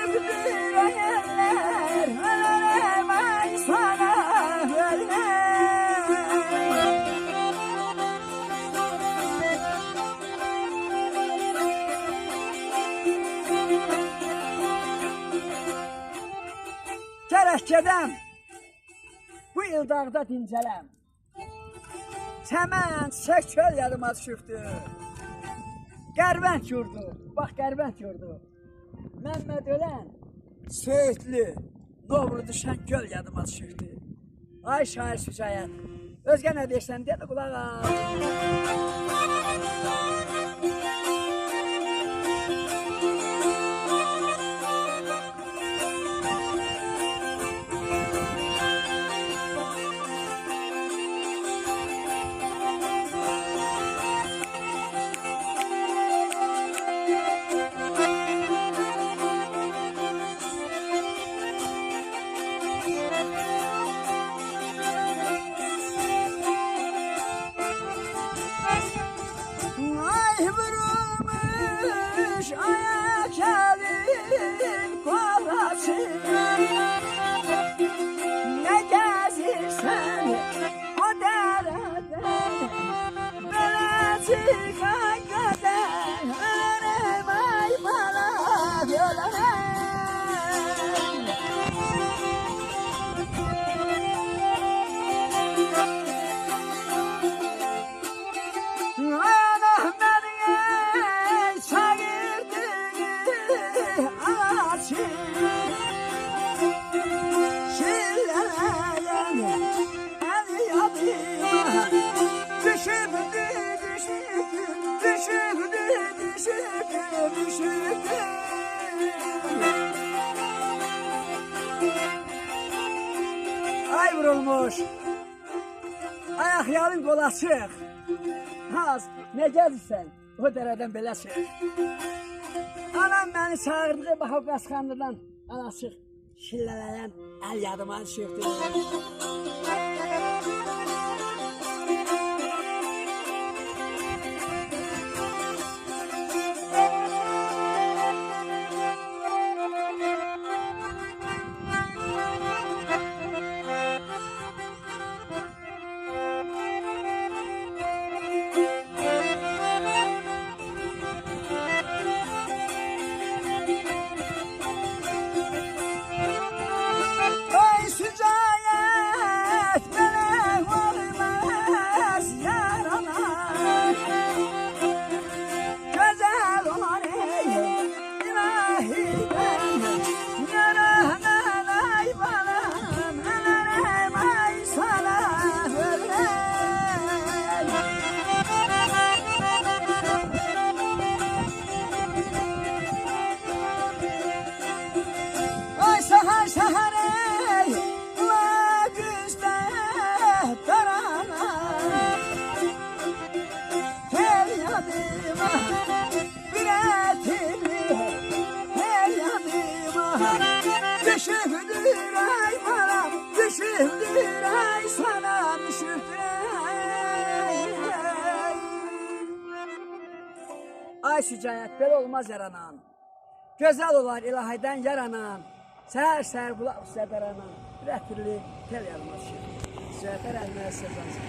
erenler, ölürüm ay sana ölmem. Gərək gedəm, bu il dağda dincələm. Çəmən, çiçək, çöl yadıma düşübdür. Qərbənd yurdu, bax qərbənd yurdu. Məmməd ölən, Söğütlü, Novru düşən göl yadıma düşübdür. Ay şair Sücayət, özgə nə deyirsən deyə də qulağa. Ay vurulmuş ayak elin kolası, ne gezirsen o dereden, böyle çıkan kadar ölüm ay bana ölürüm. Anam beni çağırdı ağaçı, şilleyen el yadıma düşürdü, düşürdü, düşürdü, düşürdü, düşürdü. Ay vurulmuş, ayak yalın kol açık. Haz, ne gelirsən, o dərədən belə çıx. Anam beni çağırdı, bax o qasqandıdan alaşıq, şillələyən əl yadıma düşürdü. Ay Sücayət, mənə olmaz yarana, gözəl olan ey ilahiden, yaranan ay balam, ölürüm ay sana ölürüm. Ay sahar sahar ey, ula güzde darana, her yadıma bir etini, her yadıma düşürdür ay balam, düşürdür ay sana düşürdür. Ay Sücayət, belə olmaz yaranan, gözəl olar ilahiden yaranan, səhər-səhər qulaq üstə daranan, bir ətirli tel yarılmaz şey. Sücayətlər əlinə səzansın.